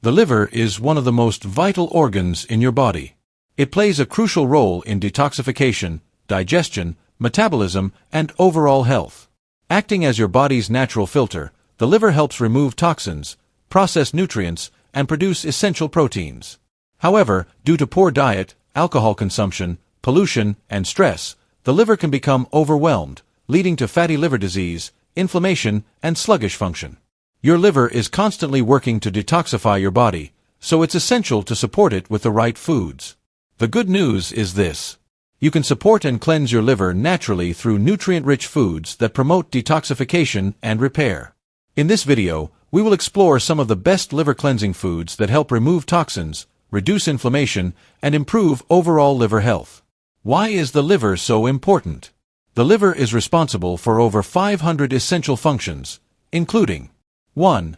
The liver is one of the most vital organs in your body. It plays a crucial role in detoxification, digestion, metabolism, and overall health. Acting as your body's natural filter, the liver helps remove toxins, process nutrients, and produce essential proteins. However, due to poor diet, alcohol consumption, pollution, and stress, the liver can become overwhelmed, leading to fatty liver disease, inflammation, and sluggish function. Your liver is constantly working to detoxify your body, so it's essential to support it with the right foods. The good news is this. You can support and cleanse your liver naturally through nutrient-rich foods that promote detoxification and repair. In this video, we will explore some of the best liver cleansing foods that help remove toxins, reduce inflammation, and improve overall liver health. Why is the liver so important? The liver is responsible for over 500 essential functions, including 1.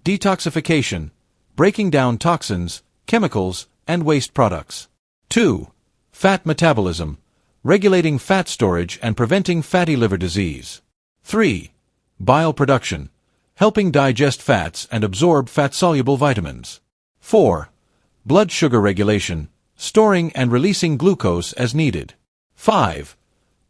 Detoxification, breaking down toxins, chemicals, and waste products. 2. Fat metabolism, regulating fat storage and preventing fatty liver disease. 3. Bile production, helping digest fats and absorb fat-soluble vitamins. 4. Blood sugar regulation, storing and releasing glucose as needed. 5.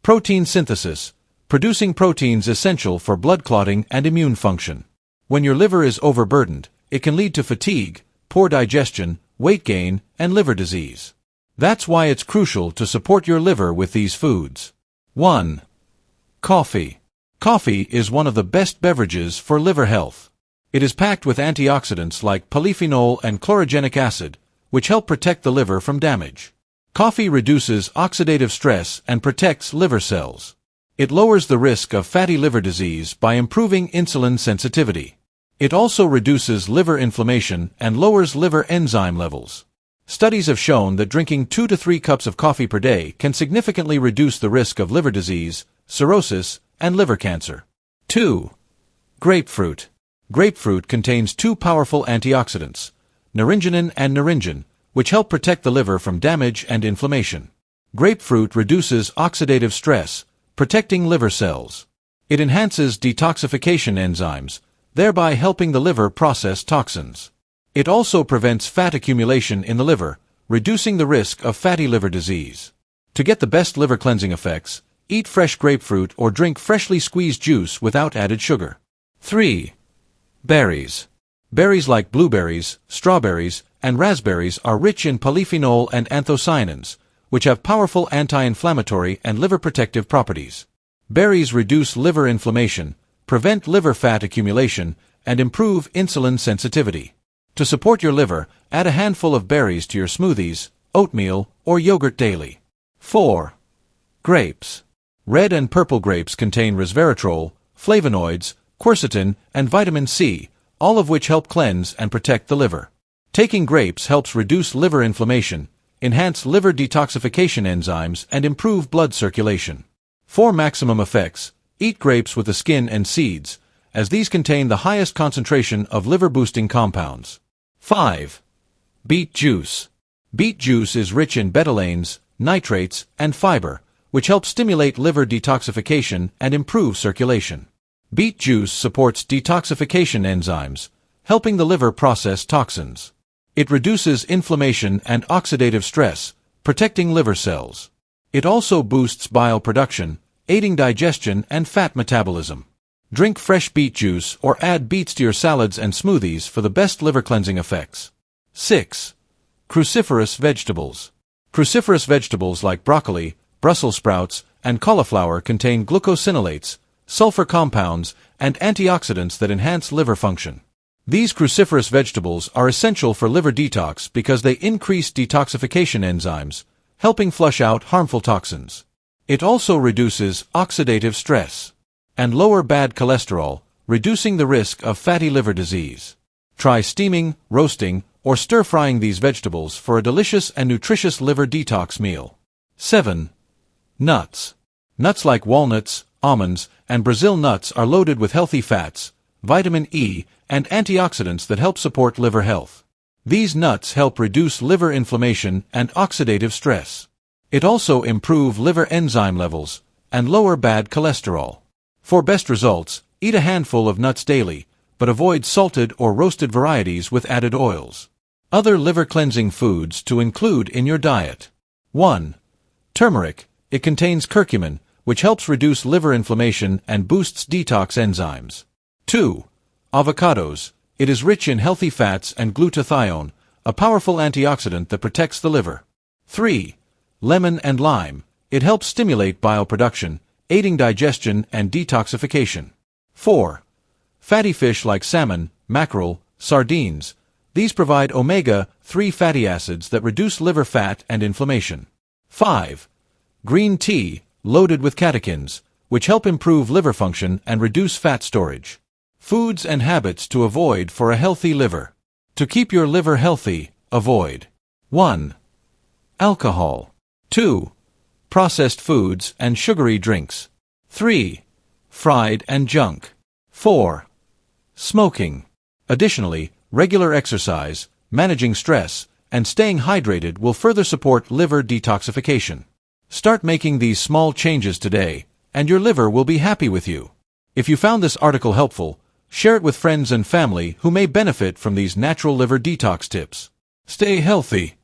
Protein synthesis, producing proteins essential for blood clotting and immune function. When your liver is overburdened, it can lead to fatigue, poor digestion, weight gain, and liver disease. That's why it's crucial to support your liver with these foods. 1. Coffee. Coffee is one of the best beverages for liver health. It is packed with antioxidants like polyphenol and chlorogenic acid, which help protect the liver from damage. Coffee reduces oxidative stress and protects liver cells. It lowers the risk of fatty liver disease by improving insulin sensitivity. It also reduces liver inflammation and lowers liver enzyme levels. Studies have shown that drinking 2 to 3 cups of coffee per day can significantly reduce the risk of liver disease, cirrhosis, and liver cancer. 2. Grapefruit. Grapefruit contains 2 powerful antioxidants, naringenin and naringin, which help protect the liver from damage and inflammation. Grapefruit reduces oxidative stress, protecting liver cells. It enhances detoxification enzymes, thereby helping the liver process toxins. It also prevents fat accumulation in the liver, reducing the risk of fatty liver disease. To get the best liver cleansing effects, eat fresh grapefruit or drink freshly squeezed juice without added sugar. 3. Berries. Berries like blueberries, strawberries, and raspberries are rich in polyphenol and anthocyanins, which have powerful anti-inflammatory and liver protective properties. Berries reduce liver inflammation, prevent liver fat accumulation, and improve insulin sensitivity. To support your liver, add a handful of berries to your smoothies, oatmeal, or yogurt daily. 4. Grapes. Red and purple grapes contain resveratrol, flavonoids, quercetin, and vitamin C, all of which help cleanse and protect the liver. Taking grapes helps reduce liver inflammation, enhance liver detoxification enzymes, and improve blood circulation. For maximum effects, eat grapes with the skin and seeds, as these contain the highest concentration of liver-boosting compounds. 5. Beet juice. Beet juice is rich in betalains, nitrates, and fiber, which help stimulate liver detoxification and improve circulation. Beet juice supports detoxification enzymes, helping the liver process toxins. It reduces inflammation and oxidative stress, protecting liver cells. It also boosts bile production, aiding digestion and fat metabolism. Drink fresh beet juice or add beets to your salads and smoothies for the best liver cleansing effects. 6. Cruciferous vegetables. Cruciferous vegetables like broccoli, Brussels sprouts, and cauliflower contain glucosinolates, sulfur compounds, and antioxidants that enhance liver function. These cruciferous vegetables are essential for liver detox because they increase detoxification enzymes, helping flush out harmful toxins. It also reduces oxidative stress and lower bad cholesterol, reducing the risk of fatty liver disease. Try steaming, roasting, or stir-frying these vegetables for a delicious and nutritious liver detox meal. 7. Nuts. Nuts like walnuts, almonds, and Brazil nuts are loaded with healthy fats, vitamin E, and antioxidants that help support liver health. These nuts help reduce liver inflammation and oxidative stress. It also improves liver enzyme levels and lower bad cholesterol. For best results, eat a handful of nuts daily, but avoid salted or roasted varieties with added oils. Other liver-cleansing foods to include in your diet. 1. Turmeric. It contains curcumin, which helps reduce liver inflammation and boosts detox enzymes. 2. Avocados. It is rich in healthy fats and glutathione, a powerful antioxidant that protects the liver. 3. Lemon and lime. It helps stimulate bile production, aiding digestion and detoxification. 4. Fatty fish like salmon, mackerel, sardines. These provide omega-3 fatty acids that reduce liver fat and inflammation. 5. Green tea, loaded with catechins, which help improve liver function and reduce fat storage. Foods and habits to avoid for a healthy liver. To keep your liver healthy, avoid 1. Alcohol. 2. Processed foods and sugary drinks. 3. Fried and junk. 4. Smoking. Additionally, regular exercise, managing stress, and staying hydrated will further support liver detoxification. Start making these small changes today, and your liver will be happy with you. If you found this article helpful, share it with friends and family who may benefit from these natural liver detox tips. Stay healthy.